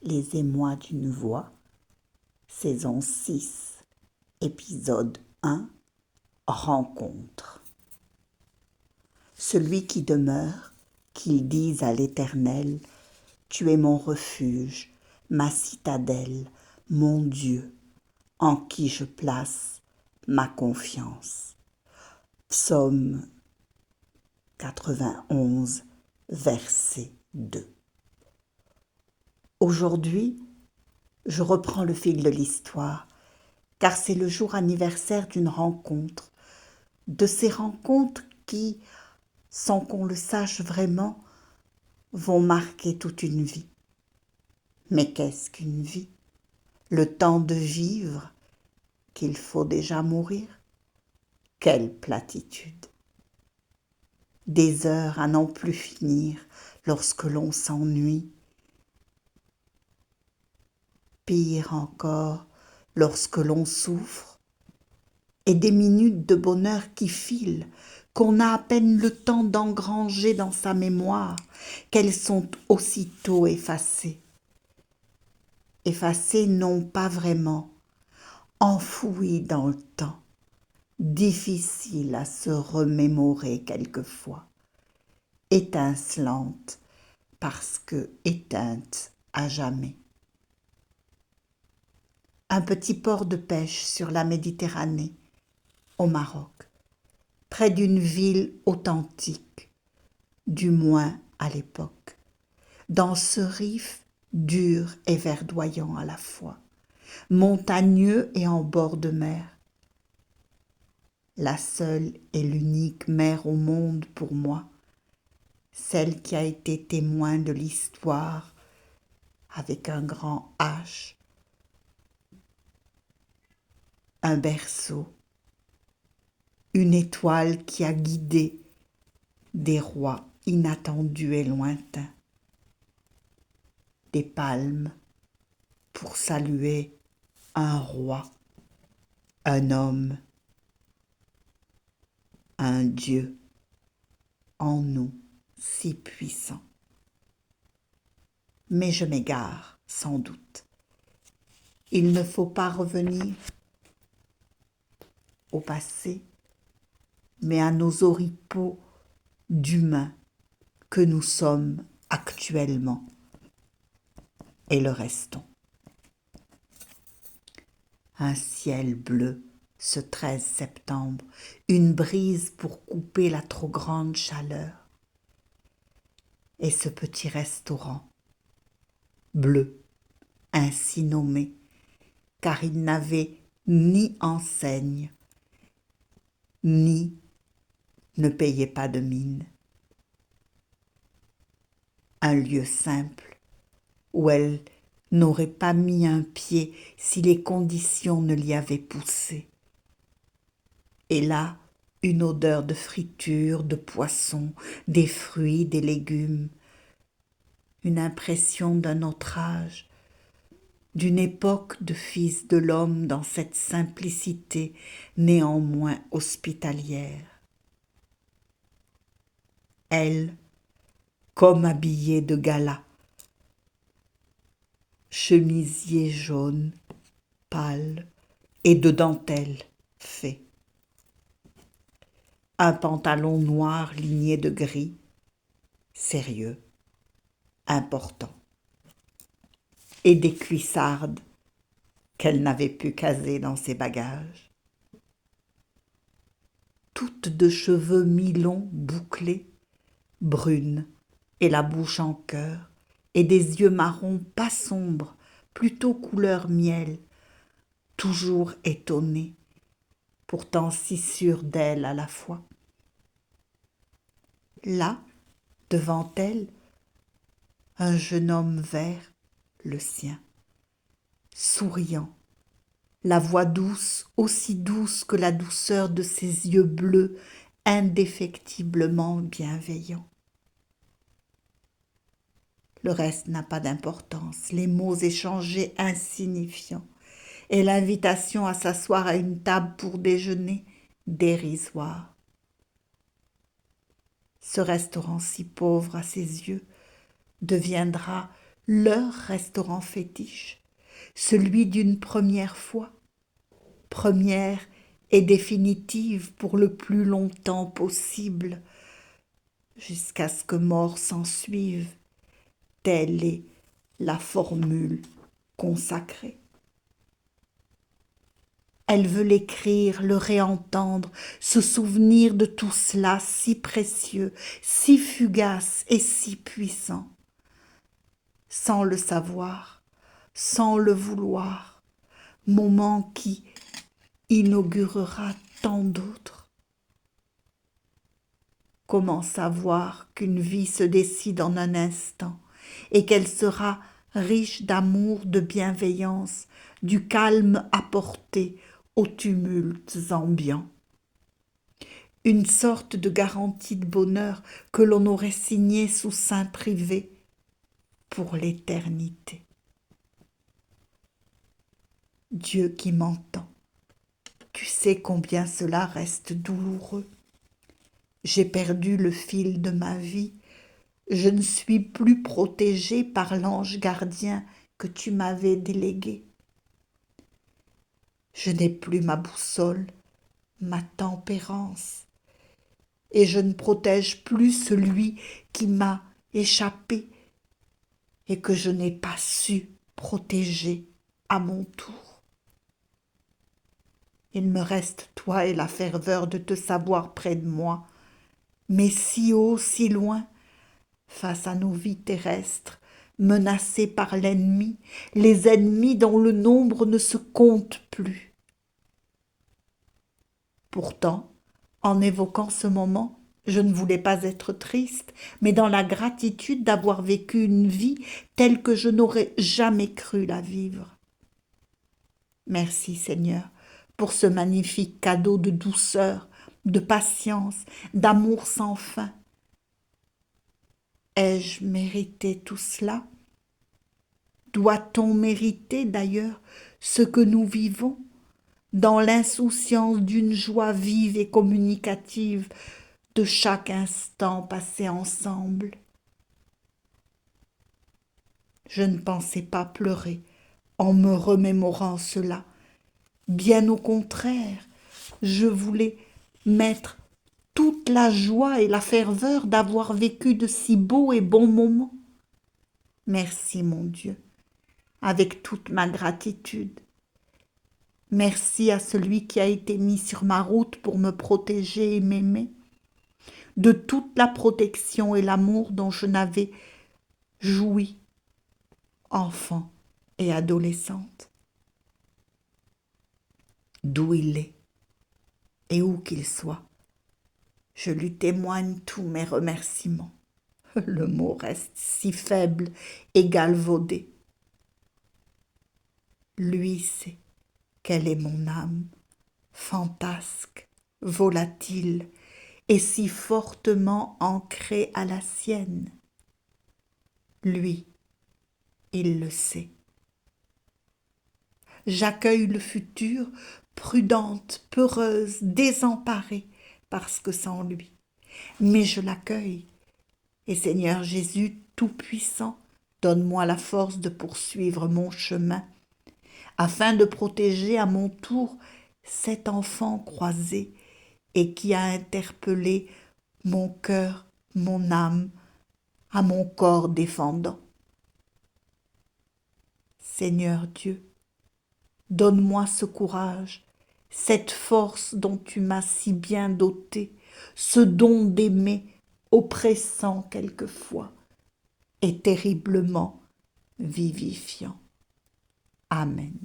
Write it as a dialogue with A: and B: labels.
A: Les émois d'une voix, saison 6, épisode 1, rencontre. Celui qui demeure, qu'il dise à l'Éternel, tu es mon refuge, ma citadelle, mon Dieu, en qui je place ma confiance. Psaume 91, verset 2. Aujourd'hui, je reprends le fil de l'histoire, car c'est le jour anniversaire d'une rencontre, de ces rencontres qui, sans qu'on le sache vraiment, vont marquer toute une vie. Mais qu'est-ce qu'une vie? Le temps de vivre, qu'il faut déjà mourir? Quelle platitude! Des heures à n'en plus finir lorsque l'on s'ennuie. Pire encore, lorsque l'on souffre, et des minutes de bonheur qui filent, qu'on a à peine le temps d'engranger dans sa mémoire, qu'elles sont aussitôt effacées. Effacées non pas vraiment, enfouies dans le temps, difficiles à se remémorer quelquefois, étincelantes parce que éteintes à jamais. Un petit port de pêche sur la Méditerranée, au Maroc, près d'une ville authentique, du moins à l'époque, dans ce riff dur et verdoyant à la fois, montagneux et en bord de mer. La seule et l'unique mer au monde pour moi, celle qui a été témoin de l'histoire avec un grand H, un berceau, une étoile qui a guidé des rois inattendus et lointains, des palmes pour saluer un roi, un homme, un Dieu en nous si puissant. Mais je m'égare, sans doute. Il ne faut pas revenir au passé, mais à nos oripeaux d'humains que nous sommes actuellement et le restons. Un ciel bleu ce 13 septembre, une brise pour couper la trop grande chaleur. Et ce petit restaurant, bleu, ainsi nommé, car il n'avait ni enseigne, ni ne payait pas de mine. Un lieu simple, où elle n'aurait pas mis un pied si les conditions ne l'y avaient poussé. Et là, une odeur de friture, de poisson, des fruits, des légumes, une impression d'un autre âge, d'une époque de fils de l'homme dans cette simplicité néanmoins hospitalière. Elle, comme habillée de gala, chemisier jaune, pâle et de dentelle fait. Un pantalon noir ligné de gris, sérieux, important, et des cuissardes qu'elle n'avait pu caser dans ses bagages. Toutes de cheveux mi-longs bouclés, brunes, et la bouche en cœur, et des yeux marrons pas sombres, plutôt couleur miel, toujours étonnée, pourtant si sûre d'elle à la fois. Là, devant elle, un jeune homme vert, le sien, souriant, la voix douce, aussi douce que la douceur de ses yeux bleus, indéfectiblement bienveillants. Le reste n'a pas d'importance, les mots échangés insignifiants, et l'invitation à s'asseoir à une table pour déjeuner dérisoire. Ce restaurant si pauvre à ses yeux deviendra leur restaurant fétiche, celui d'une première fois, première et définitive pour le plus longtemps possible, jusqu'à ce que mort s'ensuive, telle est la formule consacrée. Elle veut l'écrire, le réentendre, se souvenir de tout cela si précieux, si fugace et si puissant. Sans le savoir, sans le vouloir, moment qui inaugurera tant d'autres. Comment savoir qu'une vie se décide en un instant et qu'elle sera riche d'amour, de bienveillance, du calme apporté aux tumultes ambiants. Une sorte de garantie de bonheur que l'on aurait signée sous seing privé pour l'éternité. Dieu qui m'entend, tu sais combien cela reste douloureux. J'ai perdu le fil de ma vie, je ne suis plus protégée par l'ange gardien que tu m'avais délégué. Je n'ai plus ma boussole, ma tempérance, et je ne protège plus celui qui m'a échappé et que je n'ai pas su protéger à mon tour. Il me reste toi et la ferveur de te savoir près de moi, mais si haut, si loin, face à nos vies terrestres, menacées par l'ennemi, les ennemis dont le nombre ne se compte plus. Pourtant, en évoquant ce moment, je ne voulais pas être triste, mais dans la gratitude d'avoir vécu une vie telle que je n'aurais jamais cru la vivre. Merci Seigneur pour ce magnifique cadeau de douceur, de patience, d'amour sans fin. Ai-je mérité tout cela? Doit-on mériter d'ailleurs ce que nous vivons dans l'insouciance d'une joie vive et communicative de chaque instant passé ensemble? Je ne pensais pas pleurer en me remémorant cela. Bien au contraire, je voulais mettre toute la joie et la ferveur d'avoir vécu de si beaux et bons moments. Merci mon Dieu, avec toute ma gratitude. Merci à celui qui a été mis sur ma route pour me protéger et m'aimer, de toute la protection et l'amour dont je n'avais joui, enfant et adolescente. D'où il est et où qu'il soit, je lui témoigne tous mes remerciements. Le mot reste si faible et galvaudé. Lui sait quelle est mon âme, fantasque, volatile et si fortement ancrée à la sienne. Lui, il le sait. J'accueille le futur, prudente, peureuse, désemparée, parce que sans lui. Mais je l'accueille. Et Seigneur Jésus Tout-Puissant, donne-moi la force de poursuivre mon chemin, afin de protéger à mon tour cet enfant croisé et qui a interpellé mon cœur, mon âme, à mon corps défendant. Seigneur Dieu, donne-moi ce courage, cette force dont tu m'as si bien doté, ce don d'aimer, oppressant quelquefois et terriblement vivifiant. Amen.